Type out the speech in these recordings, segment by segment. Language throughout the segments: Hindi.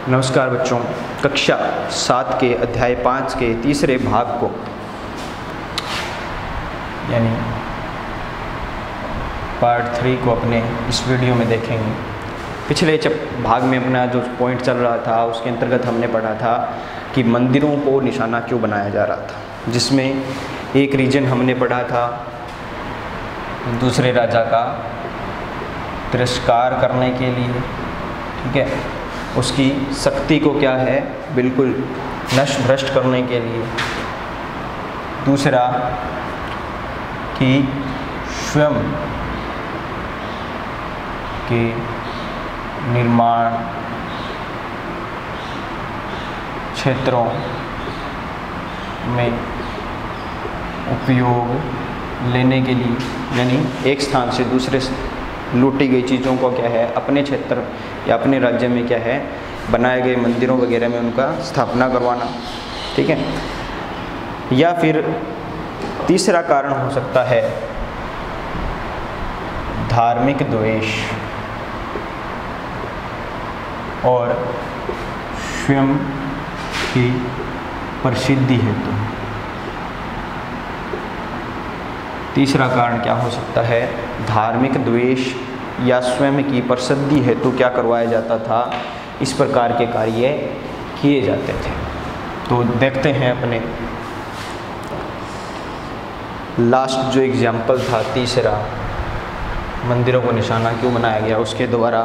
नमस्कार बच्चों, कक्षा 7 के अध्याय 5 के तीसरे भाग को यानी पार्ट 3 को अपने इस वीडियो में देखेंगे। पिछले भाग में अपना जो पॉइंट चल रहा था उसके अंतर्गत हमने पढ़ा था कि मंदिरों को निशाना क्यों बनाया जा रहा था, जिसमें एक रीजन हमने पढ़ा था दूसरे राजा का तिरस्कार करने के लिए, ठीक है, उसकी शक्ति को क्या है बिल्कुल नष्ट भ्रष्ट करने के लिए। दूसरा कि स्वयं के निर्माण क्षेत्रों में उपयोग लेने के लिए, यानी एक स्थान से दूसरे लूटी गई चीज़ों को क्या है अपने क्षेत्र या अपने राज्य में क्या है बनाए गए मंदिरों वगैरह में उनका स्थापना करवाना, ठीक है। या फिर तीसरा कारण हो सकता है धार्मिक द्वेष और स्वयं की प्रसिद्धि हेतु। तीसरा कारण क्या हो सकता है, धार्मिक द्वेष या स्वयं की प्रसिद्धि हेतु क्या करवाया जाता था, इस प्रकार के कार्य किए जाते थे। तो देखते हैं अपने लास्ट जो एग्जाम्पल था तीसरा, मंदिरों को निशाना क्यों बनाया गया, उसके द्वारा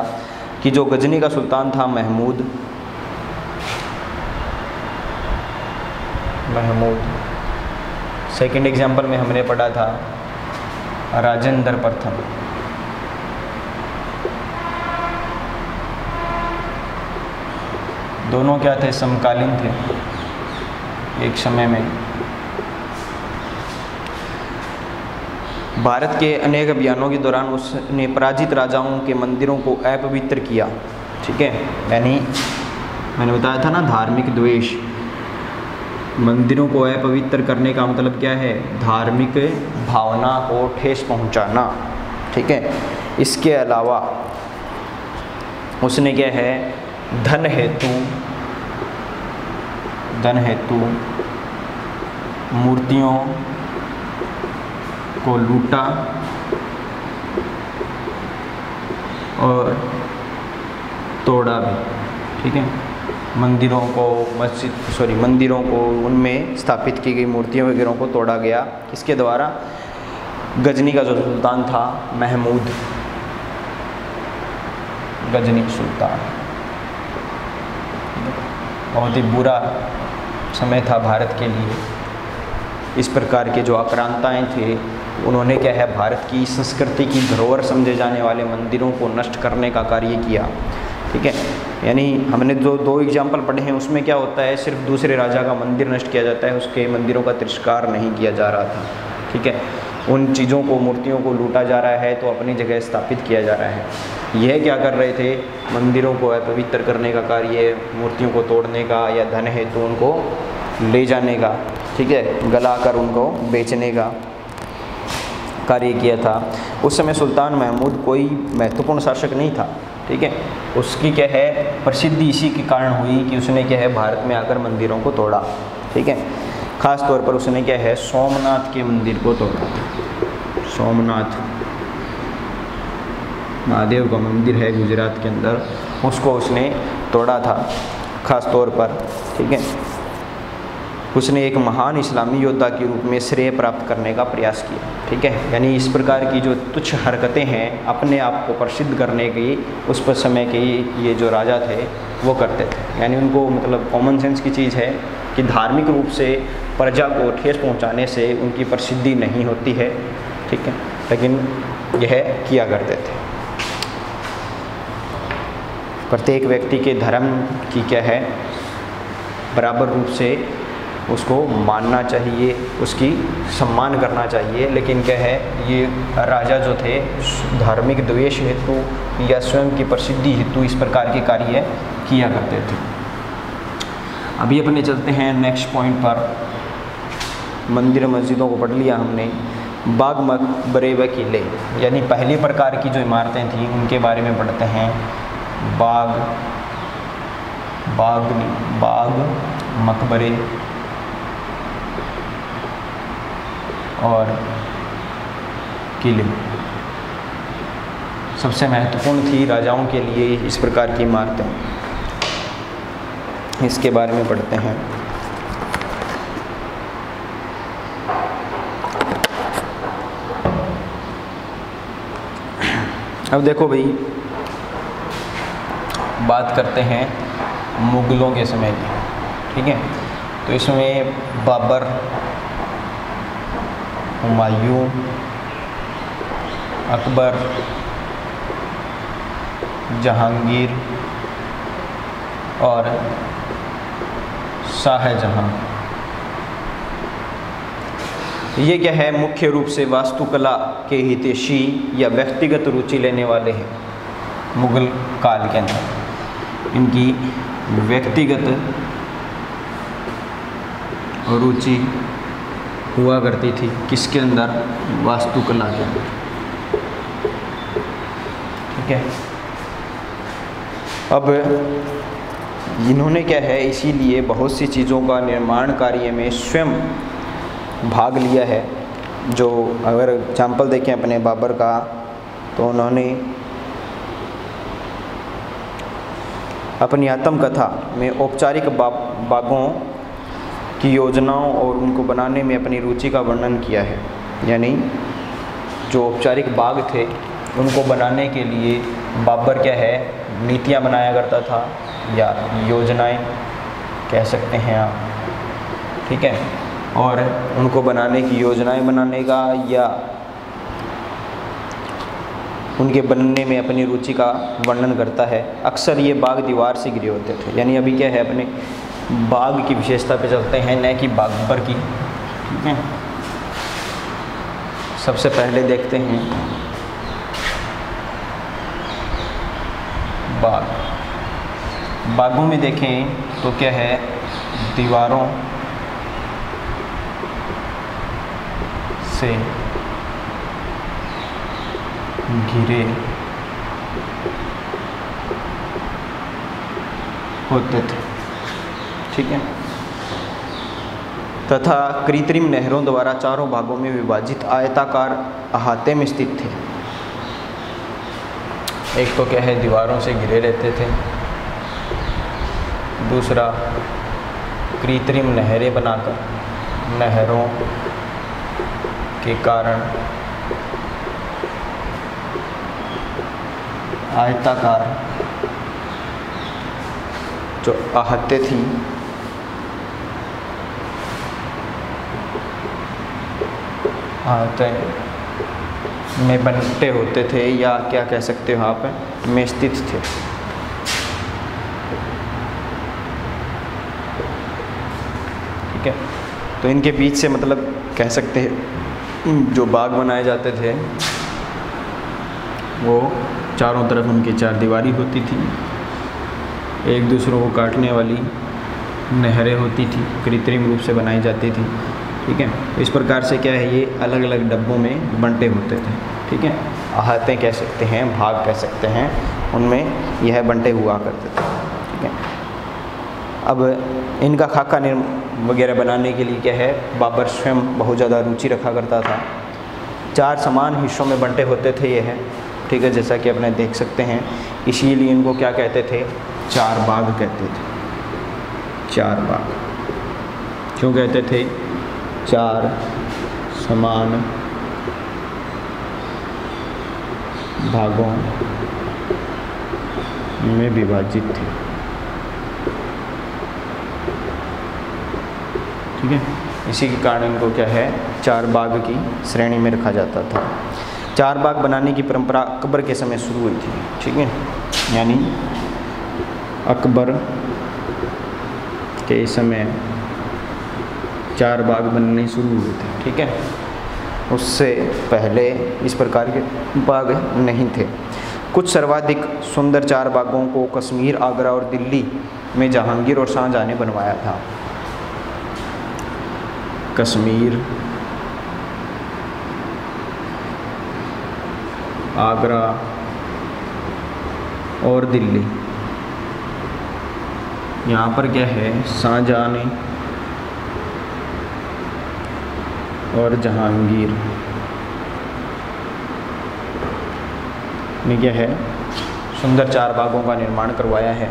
कि जो गजनी का सुल्तान था महमूद, सेकंड एग्जाम्पल में हमने पढ़ा था राजेंद्र प्रथम। दोनों क्या थे, समकालीन थे एक समय में। भारत के अनेक अभियानों के दौरान उसने पराजित राजाओं के मंदिरों को अपवित्र किया, ठीक है। यानी मैंने बताया था ना धार्मिक द्वेष, मंदिरों को अपवित्र करने का मतलब क्या है, धार्मिक भावना को ठेस पहुंचाना, ठीक है। इसके अलावा उसने क्या है धन हेतु मूर्तियों को लूटा और तोड़ा भी, ठीक है। मंदिरों को उनमें स्थापित की गई मूर्तियों वगैरह को तोड़ा गया। किसके द्वारा, गजनी का जो सुल्तान था महमूद, गजनी सुल्तान। बहुत ही बुरा समय था भारत के लिए। इस प्रकार के जो आक्रांताएँ थे उन्होंने क्या है भारत की संस्कृति की धरोहर समझे जाने वाले मंदिरों को नष्ट करने का कार्य किया, ठीक है। यानी हमने जो दो एग्जाम्पल पढ़े हैं उसमें क्या होता है, सिर्फ दूसरे राजा का मंदिर नष्ट किया जाता है, उसके मंदिरों का तिरस्कार नहीं किया जा रहा था, ठीक है। उन चीज़ों को, मूर्तियों को लूटा जा रहा है तो अपनी जगह स्थापित किया जा रहा है। यह क्या कर रहे थे, मंदिरों को अपवित्र करने का कार्य, मूर्तियों को तोड़ने का या धन हेतु उनको ले जाने का, ठीक है, गलाकर उनको बेचने का कार्य किया था। उस समय सुल्तान महमूद कोई महत्वपूर्ण शासक नहीं था, ठीक है। उसकी क्या है प्रसिद्धि इसी के कारण हुई कि उसने क्या है भारत में आकर मंदिरों को तोड़ा, ठीक है। खास तौर पर उसने क्या है सोमनाथ के मंदिर को तोड़ा। सोमनाथ महादेव का मंदिर है गुजरात के अंदर, उसको उसने तोड़ा था खास तौर पर, ठीक है। उसने एक महान इस्लामी योद्धा के रूप में श्रेय प्राप्त करने का प्रयास किया, ठीक है। यानी इस प्रकार की जो तुच्छ हरकतें हैं अपने आप को प्रसिद्ध करने की उस पर समय के ये जो राजा थे वो करते थे। यानी उनको मतलब कॉमन सेंस की चीज़ है कि धार्मिक रूप से प्रजा को ठेस पहुंचाने से उनकी प्रसिद्धि नहीं होती है, ठीक है, लेकिन यह किया करते थे। प्रत्येक व्यक्ति के धर्म की क्या है बराबर रूप से उसको मानना चाहिए, उसकी सम्मान करना चाहिए, लेकिन क्या है ये राजा जो थे धार्मिक द्वेष हेतु या स्वयं की प्रसिद्धि हेतु इस प्रकार के कार्य किया करते थे। अभी अपने चलते हैं नेक्स्ट पॉइंट पर। मंदिर मस्जिदों को पढ़ लिया हमने, बाग मकबरे व किले, यानी पहली प्रकार की जो इमारतें थीं उनके बारे में पढ़ते हैं। बाग बाग, मकबरे और किले सबसे महत्वपूर्ण थी राजाओं के लिए इस प्रकार की इमारतें। इसके बारे में पढ़ते हैं। अब देखो भाई, बात करते हैं मुग़लों के समय की, ठीक है। तो इसमें बाबर, हुमायूं, अकबर, जहांगीर और शाहजहां, ये क्या है, मुख्य रूप से वास्तुकला के हितैषी या व्यक्तिगत रुचि लेने वाले हैं। मुग़ल काल के अंदर इनकी व्यक्तिगत रुचि हुआ करती थी, किसके अंदर, वास्तुकला के अंदर, ठीक है। अब इन्होंने क्या है, इसीलिए बहुत सी चीज़ों का निर्माण कार्य में स्वयं भाग लिया है। जो अगर एग्जाम्पल देखें अपने बाबर का, तो उन्होंने अपनी आत्मकथा में औपचारिक बागों की योजनाओं और उनको बनाने में अपनी रुचि का वर्णन किया है। यानी जो औपचारिक बाग थे उनको बनाने के लिए बाबर क्या है, नीतियाँ बनाया करता था या योजनाएं कह सकते हैं आप, ठीक है। और उनको बनाने की योजनाएं बनाने का या उनके बनने में अपनी रुचि का वर्णन करता है। अक्सर ये बाग दीवार से घिरे होते थे। यानी अभी क्या है, अपने बाग की विशेषता पे चलते हैं, न कि बाबर की, ठीक है। सबसे पहले देखते हैं बाग। बागों में देखें तो क्या है, दीवारों से घिरे होते थे, ठीक है, तथा कृत्रिम नहरों द्वारा चारों भागों में विभाजित आयताकार अहाते में स्थित थे। एक तो क्या है, दीवारों से घिरे रहते थे, दूसरा कृत्रिम नहरें बनाकर नहरों के कारण आयताकार जो आहते थी आहते में बनते होते थे, या क्या कह सकते हो आप, में स्थित थे। ठीक है, तो इनके बीच से मतलब कह सकते हैं जो बाग बनाए जाते थे वो चारों तरफ उनकी चार दीवारी होती थी, एक दूसरों को काटने वाली नहरें होती थी, कृत्रिम रूप से बनाई जाती थी। ठीक है, इस प्रकार से क्या है, ये अलग अलग डब्बों में बंटे होते थे। ठीक है, आहते कह सकते हैं, भाग कह सकते हैं, उनमें यह बंटे हुआ करते थे। ठीक है, अब इनका खाका वगैरह बनाने के लिए क्या है, बाबर स्वयं बहुत ज़्यादा रुचि रखा करता था। चार समान हिस्सों में बंटे होते थे ये है। ठीक है, जैसा कि अपने देख सकते हैं, इसीलिए इनको क्या कहते थे, चार बाग कहते थे। चार बाग क्यों कहते थे, चार समान भागों में विभाजित थे। ठीक है, इसी के कारण इनको क्या है, चार बाग की श्रेणी में रखा जाता था। चार बाग बनाने की परंपरा अकबर के समय शुरू हुई थी। ठीक है, यानी अकबर के समय चार बाग बनने शुरू हुए थे। ठीक है, उससे पहले इस प्रकार के बाग नहीं थे। कुछ सर्वाधिक सुंदर चार बागों को कश्मीर, आगरा और दिल्ली में जहांगीर और शाहजहां ने बनवाया था। कश्मीर, आगरा और दिल्ली यहाँ पर क्या है, शाहजहाँ ने और जहांगीर ने क्या है, सुंदर 4 बागों का निर्माण करवाया है।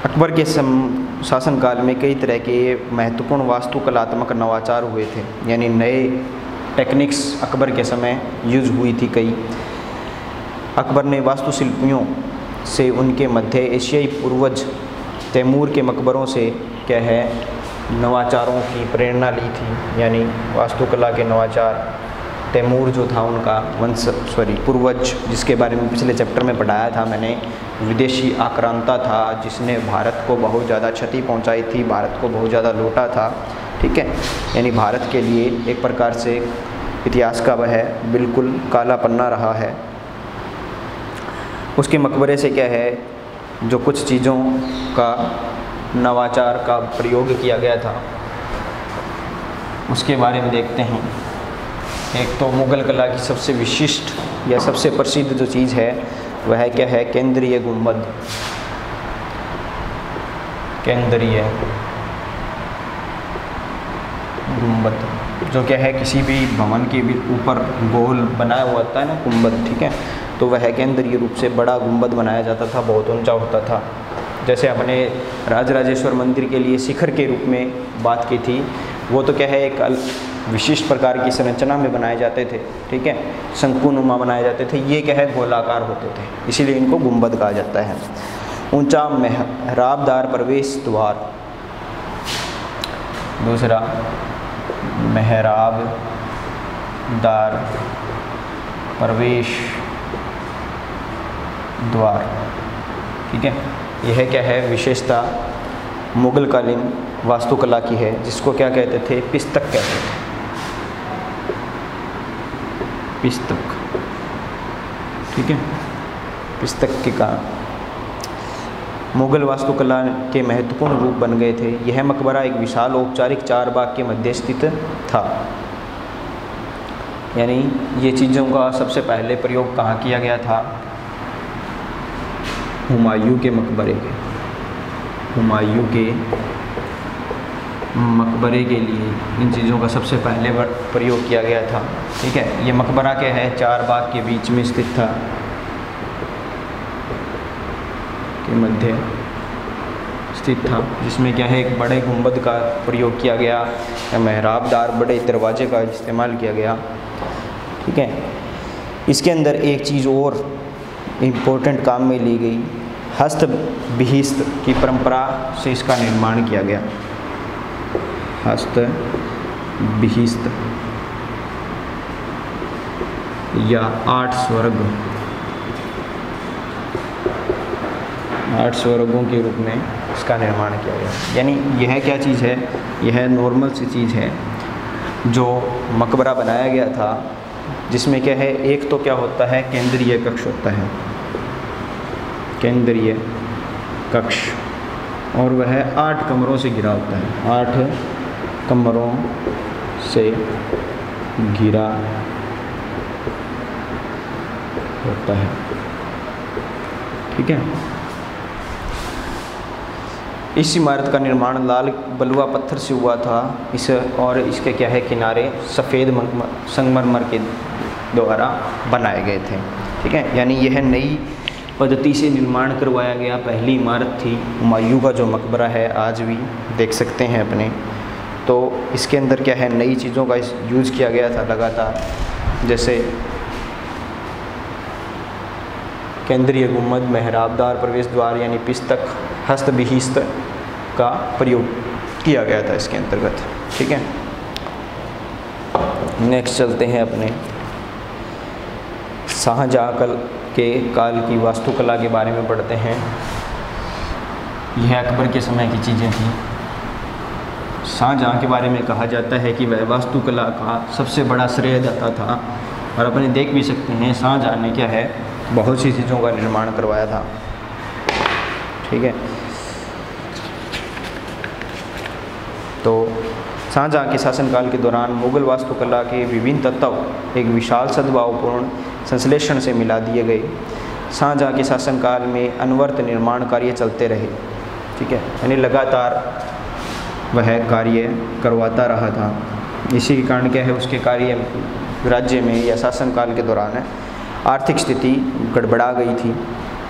अकबर के शासनकाल में कई तरह के महत्वपूर्ण वास्तुकलात्मक नवाचार हुए थे, यानी नए टेक्निक्स अकबर के समय यूज हुई थी कई। अकबर ने वास्तुशिल्पियों से उनके मध्य एशियाई पूर्वज तैमूर के मकबरों से क्या है, नवाचारों की प्रेरणा ली थी, यानी वास्तुकला के नवाचार। तैमूर जो था उनका पूर्वज, जिसके बारे में पिछले चैप्टर में पढ़ाया था मैंने, विदेशी आक्रांता था जिसने भारत को बहुत ज़्यादा क्षति पहुंचाई थी, भारत को बहुत ज़्यादा लूटा था। ठीक है, यानी भारत के लिए एक प्रकार से इतिहास का वह बिल्कुल काला पन्ना रहा है। उसके मकबरे से क्या है, जो कुछ चीज़ों का नवाचार का प्रयोग किया गया था उसके बारे में देखते हैं। एक तो मुग़ल कला की सबसे विशिष्ट या सबसे प्रसिद्ध जो चीज़ है वह क्या है, केंद्रीय गुंबद। केंद्रीय गुंबद जो क्या है, किसी भी भवन के भी ऊपर गोल बनाया हुआ होता है ना गुंबद, ठीक है, तो वह केंद्रीय रूप से बड़ा गुंबद बनाया जाता था, बहुत ऊंचा होता था। जैसे अपने राजराजेश्वर मंदिर के लिए शिखर के रूप में बात की थी, वो तो क्या है, एक विशिष्ट प्रकार की संरचना में बनाए जाते थे। ठीक है, शंकुनुमा बनाए जाते थे, ये क्या है, गोलाकार होते थे, इसीलिए इनको गुंबद कहा जाता है। ऊंचा मेहराबदार प्रवेश द्वार, दूसरा मेहराबदार प्रवेश द्वार। ठीक है, यह क्या है, विशेषता मुग़ल कालीन वास्तुकला की है, जिसको क्या कहते थे, पिस्तक कहते थे। पिस्तक, ठीक है, पिस्तक के का मुग़ल वास्तुकला के महत्वपूर्ण रूप बन गए थे। यह मकबरा एक विशाल औपचारिक 4 बाग के मध्य स्थित था। यानी ये चीज़ों का सबसे पहले प्रयोग कहाँ किया गया था, हुमायूं के मकबरे के, हुमायूं के मकबरे के लिए इन चीज़ों का सबसे पहले प्रयोग किया गया था। ठीक है, ये मकबरा क्या है, 4 बाग के बीच में स्थित था, के मध्य स्थित था, जिसमें क्या है, एक बड़े गुंबद का प्रयोग किया गया, मेहराबदार बड़े दरवाजे का इस्तेमाल किया गया। ठीक है, इसके अंदर एक चीज़ और इम्पोर्टेंट काम में ली गई, हस्त बिहिस्त की परंपरा से इसका निर्माण किया गया। हस्त बिहिस्त या 8 स्वर्ग, 8 स्वर्गों के रूप में इसका निर्माण किया गया। यानी यह क्या चीज़ है, यह नॉर्मल सी चीज़ है जो मकबरा बनाया गया था, जिसमें क्या है, एक तो क्या होता है, केंद्रीय कक्ष होता है, केंद्रीय कक्ष, और वह 8 कमरों से घिरा होता है, 8 कमरों से घिरा होता है। ठीक है, इस इमारत का निर्माण लाल बलुआ पत्थर से हुआ था, इस और इसके क्या है, किनारे सफ़ेद संगमरमर के द्वारा बनाए गए थे। ठीक है, यानी यह नई पद्धति से निर्माण करवाया गया पहली इमारत थी। हुमायूं का जो मकबरा है आज भी देख सकते हैं अपने, तो इसके अंदर क्या है, नई चीज़ों का यूज़ किया गया था लगातार, जैसे केंद्रीय गुंबद, मेहराबदार प्रवेश द्वार यानी पिस्तक, हस्त बिहिस्त का प्रयोग किया गया था इसके अंतर्गत। ठीक है, नेक्स्ट चलते हैं अपने शाहजहाँ के काल की वास्तुकला के बारे में पढ़ते हैं। यह अकबर के समय की चीज़ें थी। शाहजहाँ के बारे में कहा जाता है कि वह वास्तुकला का सबसे बड़ा श्रेयदाता था, और अपने देख भी सकते हैं शाहजहाँ ने क्या है, बहुत सी चीज़ों का निर्माण करवाया था। ठीक है, तो शाहजहाँ के शासनकाल के दौरान मुग़ल वास्तुकला के विभिन्न तत्व एक विशाल सद्भावपूर्ण संश्लेषण से मिला दिए गए। शाहजहाँ के शासनकाल में अनवरत निर्माण कार्य चलते रहे। ठीक है, यानी लगातार वह कार्य करवाता रहा था। इसी के कारण क्या है, उसके कार्य राज्य में या शासनकाल के दौरान आर्थिक स्थिति गड़बड़ा गई थी।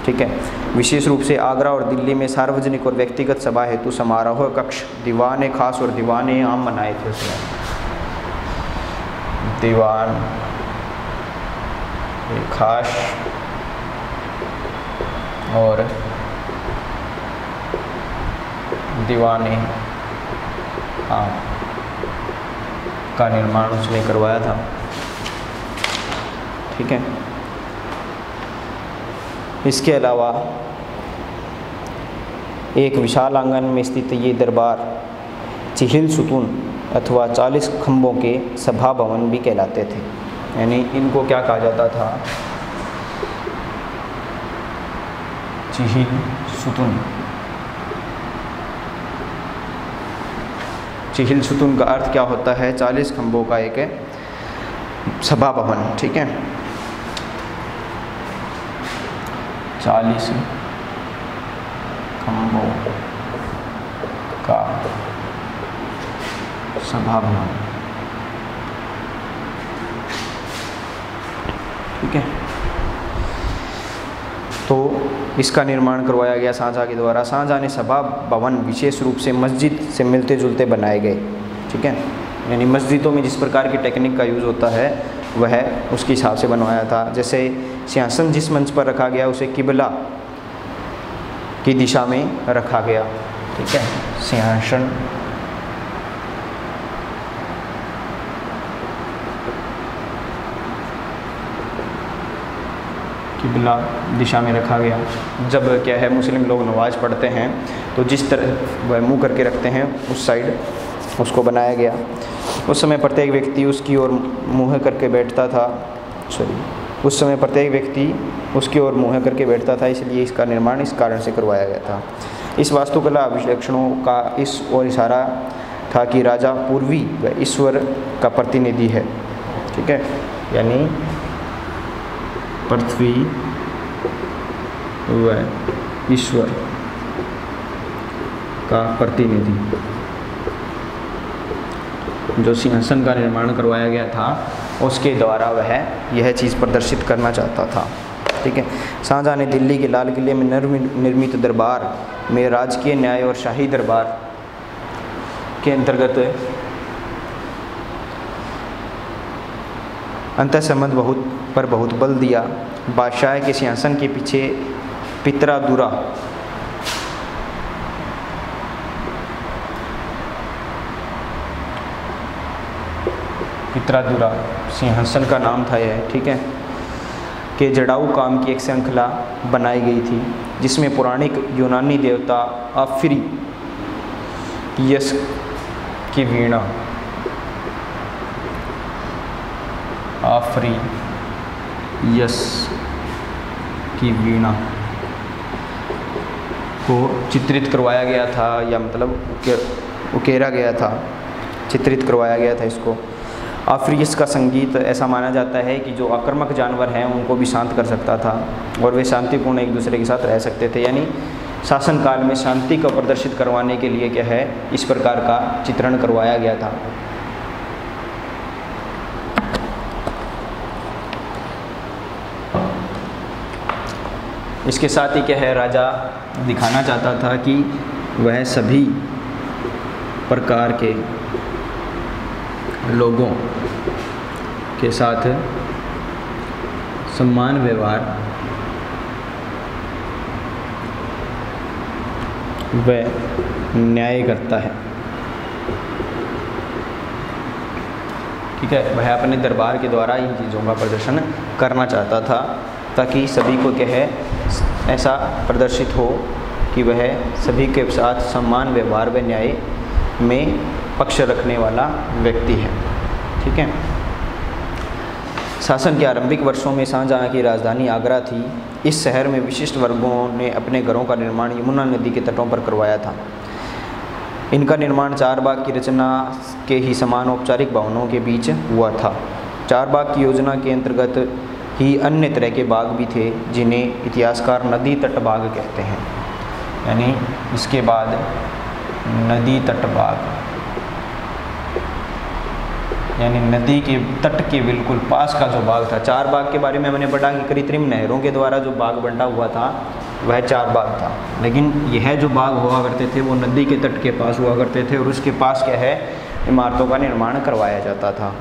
ठीक है, विशेष रूप से आगरा और दिल्ली में सार्वजनिक और व्यक्तिगत सभा हेतु समारोह कक्ष, दीवान खास और दीवान आम बनाए थे उसने। दीवान खास और दीवान आम का निर्माण उसने करवाया था। ठीक है, इसके अलावा एक विशाल आंगन में स्थित ये दरबार चिहिल सुतून अथवा 40 खंभों के सभा भवन भी कहलाते थे। यानी इनको क्या कहा जाता था, चिहिल सुतून। चिहिल सुतून का अर्थ क्या होता है, 40 खंभों का एक सभा भवन। ठीक है, 40 खंभों का सभा भवन। ठीक है, तो इसका निर्माण करवाया गया शाहजहाँ के द्वारा। शाहजहाँ ने सभा भवन विशेष रूप से मस्जिद से मिलते जुलते बनाए गए। ठीक है, यानी मस्जिदों में जिस प्रकार की टेक्निक का यूज़ होता है वह उसके हिसाब से बनवाया था। जैसे सिंहासन जिस मंच पर रखा गया उसे किबला की दिशा में रखा गया। ठीक है, सिंहासन किबला दिशा में रखा गया। जब क्या है, मुस्लिम लोग नमाज पढ़ते हैं तो जिस तरह वह मुँह करके रखते हैं उस साइड उसको बनाया गया। उस समय प्रत्येक व्यक्ति उसकी ओर मुँह करके बैठता था। उस समय प्रत्येक व्यक्ति उसकी ओर मुँह करके बैठता था, इसलिए इसका निर्माण इस कारण से करवाया गया था। इस वास्तुकला अभिलक्षणों का इस ओर इशारा था कि राजा पूर्वी व ईश्वर का प्रतिनिधि है। ठीक है, यानी पृथ्वी व ईश्वर का प्रतिनिधि। जो सिंहासन का निर्माण करवाया गया था उसके द्वारा वह यह चीज़ प्रदर्शित करना चाहता था। ठीक है, शाहजहाँ ने दिल्ली के लाल किले में निर्मित दरबार में राजकीय न्याय और शाही दरबार के अंतर्गत अंतःसंबंध बहुत बल दिया। बादशाह के सिंहासन के पीछे पित्रादुरा सिंहासन का नाम था यह। ठीक है, के जड़ाऊ काम की एक श्रृंखला बनाई गई थी जिसमें पौराणिक यूनानी देवता आफरी यस की वीणा को चित्रित करवाया गया था, या मतलब उकेरा गया था, चित्रित करवाया गया था इसको। आफरीस का संगीत ऐसा माना जाता है कि जो आक्रामक जानवर हैं उनको भी शांत कर सकता था और वे शांतिपूर्ण एक दूसरे के साथ रह सकते थे। यानी शासन काल में शांति को प्रदर्शित करवाने के लिए क्या है, इस प्रकार का चित्रण करवाया गया था। इसके साथ ही क्या है, राजा दिखाना चाहता था कि वह सभी प्रकार के लोगों के साथ सम्मान व्यवहार व न्याय करता है। ठीक है, वह अपने दरबार के द्वारा इन चीज़ों का प्रदर्शन करना चाहता था ताकि सभी को क्या है, ऐसा प्रदर्शित हो कि वह सभी के साथ सम्मान व्यवहार व न्याय में पक्ष रखने वाला व्यक्ति है। ठीक है, शासन के आरंभिक वर्षों में शाहजहाँ की राजधानी आगरा थी। इस शहर में विशिष्ट वर्गों ने अपने घरों का निर्माण यमुना नदी के तटों पर करवाया था। इनका निर्माण चार बाग की रचना के ही समान औपचारिक भवनों के बीच हुआ था। चार बाग की योजना के अंतर्गत ही अन्य तरह के बाग भी थे जिन्हें इतिहासकार नदी तट बाग कहते हैं। यानी इसके बाद नदी तट बाग, यानी नदी के तट के बिल्कुल पास का जो बाग था। 4 बाग के बारे में मैंने पढ़ा कि कृत्रिम नहरों के द्वारा जो बाग बंटा हुआ था वह 4 बाग था, लेकिन यह जो बाग हुआ करते थे वो नदी के तट के पास हुआ करते थे और उसके पास क्या है, इमारतों का निर्माण करवाया जाता था।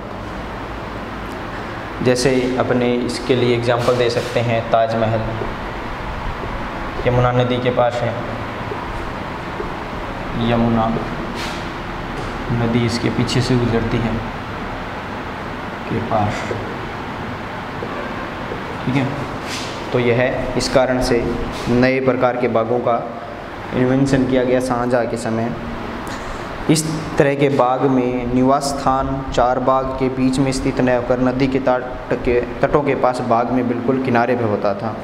जैसे अपने इसके लिए एग्जाम्पल दे सकते हैं ताजमहल, यमुना नदी के पास है, यमुना नदी इसके पीछे से गुजरती है के पास, ठीक है। तो यह है, इस कारण से नए प्रकार के बागों का इन्वेंशन किया गया शाहजहाँ के समय। इस तरह के बाग में निवास स्थान 4 बाग के बीच में स्थित न होकर नदी के तटों के पास बाग में बिल्कुल किनारे पे होता था।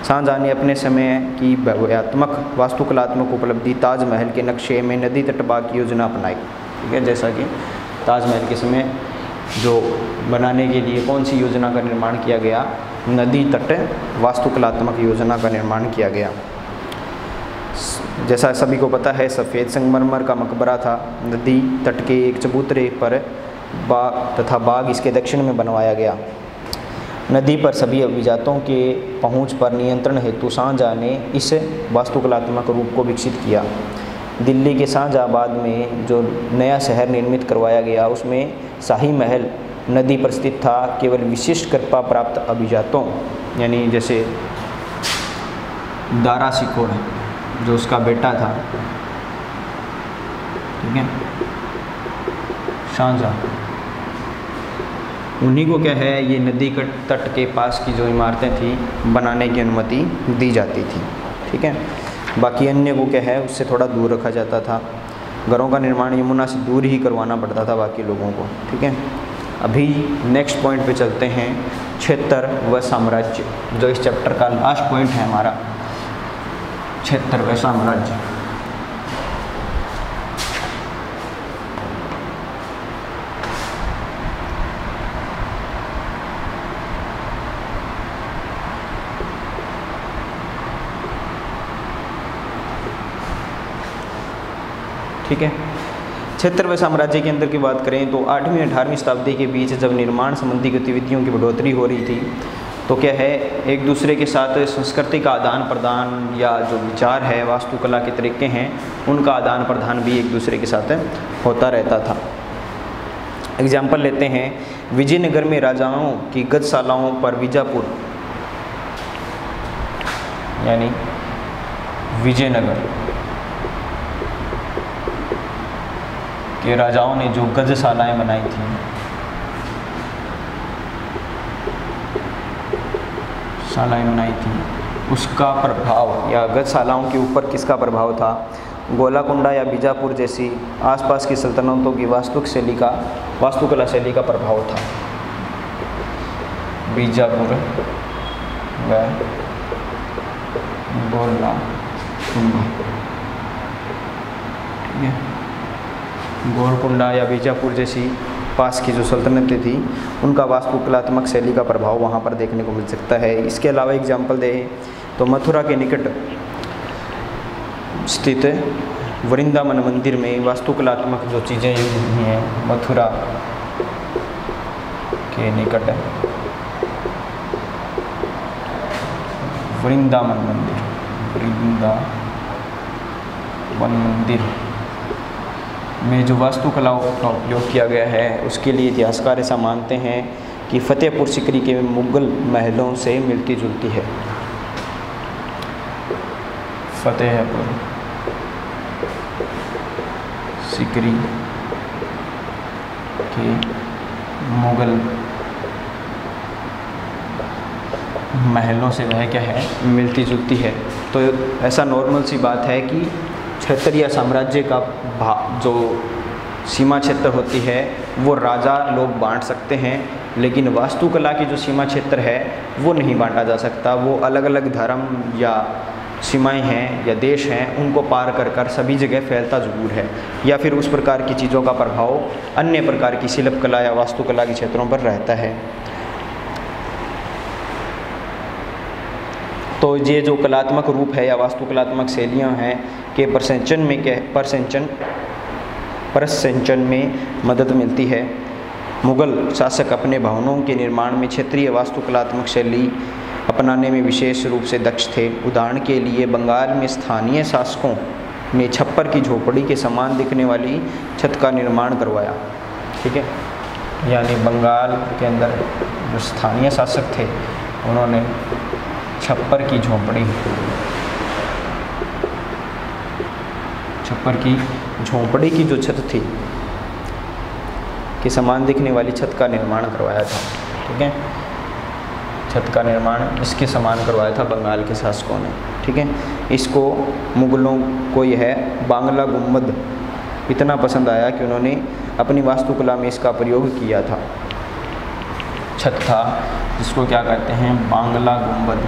शाहजहाँ ने अपने समय की भव्यात्मक वास्तुकलात्मक उपलब्धि ताजमहल के नक्शे में नदी तट बाग की योजना अपनाई, ठीक है। जैसा कि ताजमहल के समय जो बनाने के लिए कौन सी योजना का निर्माण किया गया, नदी तट वास्तुकलात्मक योजना का निर्माण किया गया। जैसा सभी को पता है, सफ़ेद संगमरमर का मकबरा था। नदी तट के एक चबूतरे पर बाग तथा बाग इसके दक्षिण में बनवाया गया। नदी पर सभी अभिजातों के पहुंच पर नियंत्रण हेतु शाहजहाँ ने इस वास्तुकलात्मक रूप को विकसित किया। दिल्ली के शाहजहाँबाद में जो नया शहर निर्मित करवाया गया उसमें शाही महल नदी पर स्थित था। केवल विशिष्ट कृपा प्राप्त अभिजातों, यानी जैसे दारा शिकोह जो उसका बेटा था, ठीक है, शाहजहाँ, उन्हीं को क्या है, ये नदी के तट के पास की जो इमारतें थी बनाने की अनुमति दी जाती थी, ठीक है। बाकी अन्य को क्या है, उससे थोड़ा दूर रखा जाता था। घरों का निर्माण यमुना से दूर ही करवाना पड़ता था बाकी लोगों को, ठीक है। अभी नेक्स्ट पॉइंट पे चलते हैं, क्षेत्र व साम्राज्य, जो इस चैप्टर का लास्ट पॉइंट है हमारा, क्षेत्र व साम्राज्य। ठीक है, क्षेत्र व साम्राज्य के अंदर की बात करें तो 8वीं 18वीं शताब्दी के बीच जब निर्माण संबंधी गतिविधियों की बढ़ोतरी हो रही थी तो क्या है, एक दूसरे के साथ संस्कृति का आदान प्रदान या जो विचार है, वास्तुकला के तरीके हैं, उनका आदान प्रदान भी एक दूसरे के साथ होता रहता था। एग्जाम्पल लेते हैं, विजयनगर में राजाओं की गजशालाओं पर बीजापुर, यानी विजयनगर के राजाओं ने जो गजशालाएं बनाई थी, उसका प्रभाव या गजशालाओं के ऊपर किसका प्रभाव था? गोलाकुंडा या बीजापुर जैसी आसपास की सल्तनतों की वास्तुकला शैली का प्रभाव था। बीजापुर व गोलाकुंडा, ठीक है, गोलकुंडा या बीजापुर जैसी पास की जो सल्तनतें थी उनका वास्तुकलात्मक शैली का प्रभाव वहाँ पर देखने को मिल सकता है। इसके अलावा एग्जाम्पल दें तो मथुरा के निकट स्थित वृंदावन मंदिर में वास्तुकलात्मक जो चीज़ें हुई हैं, मथुरा के निकट वृंदावन मंदिर में जो वास्तुकलाओं का उपयोग किया गया है उसके लिए इतिहासकार ऐसा मानते हैं कि फतेहपुर सीकरी के मुगल महलों से मिलती जुलती है। फतेहपुर सीकरी के मुगल महलों से वह क्या है, मिलती जुलती है। तो ऐसा नॉर्मल सी बात है कि क्षेत्र या साम्राज्य का जो सीमा क्षेत्र होती है वो राजा लोग बांट सकते हैं, लेकिन वास्तुकला की जो सीमा क्षेत्र है वो नहीं बांटा जा सकता। वो अलग अलग धर्म या सीमाएं हैं या देश हैं, उनको पार कर कर सभी जगह फैलता जरूर है, या फिर उस प्रकार की चीज़ों का प्रभाव अन्य प्रकार की शिल्पकला या वास्तुकला के क्षेत्रों पर रहता है। तो ये जो कलात्मक रूप है या वास्तुकलात्मक शैलियाँ हैं के प्रसंचन में मदद मिलती है। मुग़ल शासक अपने भवनों के निर्माण में क्षेत्रीय वास्तुकलात्मक शैली अपनाने में विशेष रूप से दक्ष थे। उदाहरण के लिए बंगाल में स्थानीय शासकों ने छप्पर की झोपड़ी के समान दिखने वाली छत का निर्माण करवाया। ठीक है, यानी बंगाल के अंदर जो स्थानीय शासक थे उन्होंने छप्पर की झोंपड़ी की जो छत थी के समान दिखने वाली छत का निर्माण करवाया था। ठीक है, छत का निर्माण इसके समान करवाया था बंगाल के शासकों ने। ठीक है, इसको मुग़लों को यह बांग्ला गुम्बद इतना पसंद आया कि उन्होंने अपनी वास्तुकला में इसका प्रयोग किया था। छत था जिसको क्या कहते हैं, बांग्ला गुम्बद।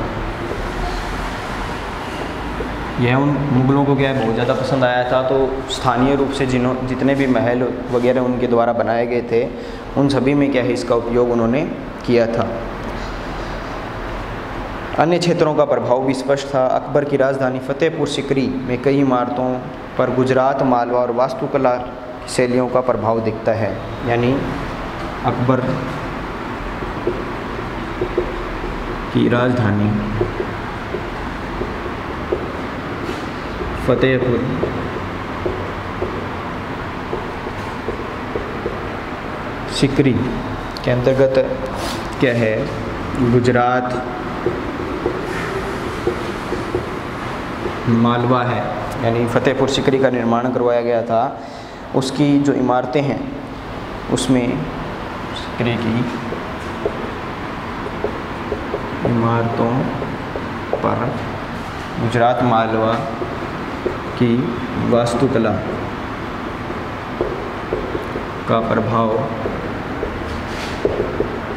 यह उन मुग़लों को क्या है बहुत ज़्यादा पसंद आया था। तो स्थानीय रूप से जितने भी महल वगैरह उनके द्वारा बनाए गए थे उन सभी में क्या है इसका उपयोग उन्होंने किया था। अन्य क्षेत्रों का प्रभाव भी स्पष्ट था। अकबर की राजधानी फतेहपुर सिकरी में कई इमारतों पर गुजरात, मालवा और वास्तुकला शैलियों का प्रभाव दिखता है। यानी अकबर की राजधानी फतेहपुर सिकरी के अंतर्गत क्या है, गुजरात, मालवा है, यानी फतेहपुर सिकरी का निर्माण करवाया गया था। उसकी जो इमारतें हैं उसमें सिकरी की इमारतों पर गुजरात, मालवा की वास्तुकला का प्रभाव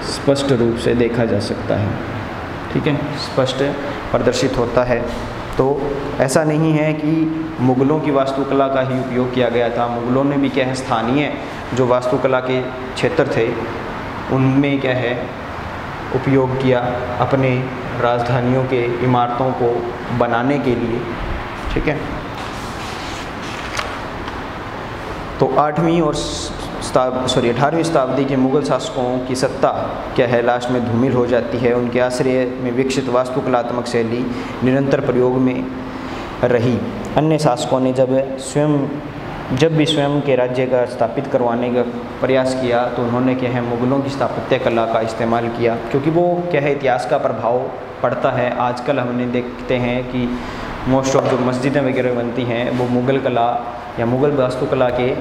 स्पष्ट रूप से देखा जा सकता है। ठीक है, स्पष्ट प्रदर्शित होता है। तो ऐसा नहीं है कि मुग़लों की वास्तुकला का ही उपयोग किया गया था। मुग़लों ने भी क्या है स्थानीय जो वास्तुकला के क्षेत्र थे उनमें क्या है उपयोग किया अपने राजधानियों के इमारतों को बनाने के लिए। ठीक है, तो 18वीं शताब्दी के मुग़ल शासकों की सत्ता क्या है लास्ट में धूमिल हो जाती है। उनके आश्रय में विकसित वास्तुकलात्मक शैली निरंतर प्रयोग में रही। अन्य शासकों ने जब भी स्वयं के राज्य का स्थापित करवाने का प्रयास किया तो उन्होंने क्या है मुग़लों की स्थापत्य कला का इस्तेमाल किया, क्योंकि वो क्या है इतिहास का प्रभाव पड़ता है। आजकल हमने देखते हैं कि मोस्ट ऑफ जो मस्जिदें वगैरह बनती हैं वो मुग़ल कला या मुग़ल वास्तुकला के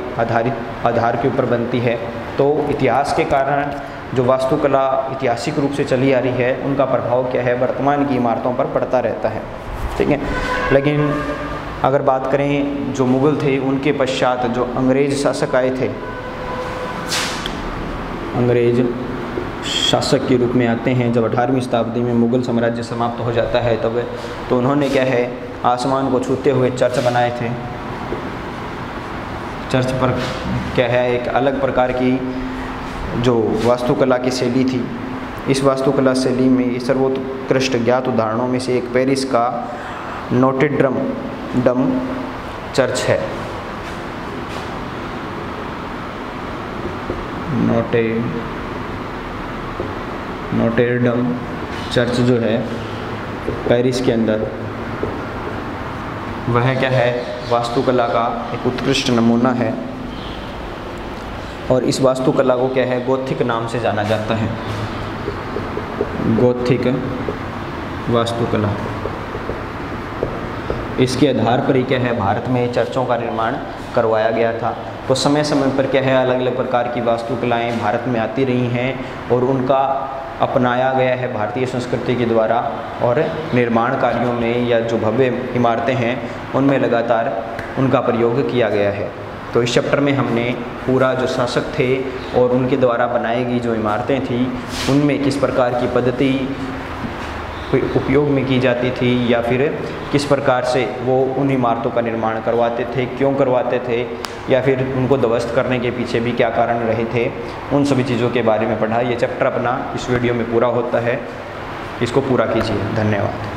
आधार के ऊपर बनती है। तो इतिहास के कारण जो वास्तुकला ऐतिहासिक रूप से चली आ रही है उनका प्रभाव क्या है वर्तमान की इमारतों पर पड़ता रहता है। ठीक है, लेकिन अगर बात करें जो मुग़ल थे उनके पश्चात जो अंग्रेज़ शासक आए थे, अंग्रेज़ शासक के रूप में आते हैं जब 18वीं शताब्दी में मुग़ल साम्राज्य समाप्त हो जाता है तब तो उन्होंने क्या है आसमान को छूते हुए चर्च बनाए थे। चर्च पर क्या है एक अलग प्रकार की जो वास्तुकला की शैली थी। इस वास्तुकला शैली में सर्वोत्कृष्ट ज्ञात उदाहरणों में से एक पेरिस का नोटेडम चर्च है। नोटेडम चर्च जो है पेरिस के अंदर वह क्या है वास्तुकला का एक उत्कृष्ट नमूना है और इस वास्तुकला को क्या है गोथिक नाम से जाना जाता है। गोथिक वास्तुकला, इसके आधार पर ही क्या है भारत में चर्चों का निर्माण करवाया गया था। तो समय समय पर क्या है अलग अलग प्रकार की वास्तुकलाएं भारत में आती रही हैं और उनका अपनाया गया है भारतीय संस्कृति के द्वारा और निर्माण कार्यों में या जो भव्य इमारतें हैं उनमें लगातार उनका प्रयोग किया गया है। तो इस चैप्टर में हमने पूरा जो शासक थे और उनके द्वारा बनाई गई जो इमारतें थी उनमें किस प्रकार की पद्धति उपयोग में की जाती थी या फिर किस प्रकार से वो उन इमारतों का निर्माण करवाते थे, क्यों करवाते थे या फिर उनको ध्वस्त करने के पीछे भी क्या कारण रहे थे, उन सभी चीज़ों के बारे में पढ़ा। ये चैप्टर अपना इस वीडियो में पूरा होता है, इसको पूरा कीजिए। धन्यवाद।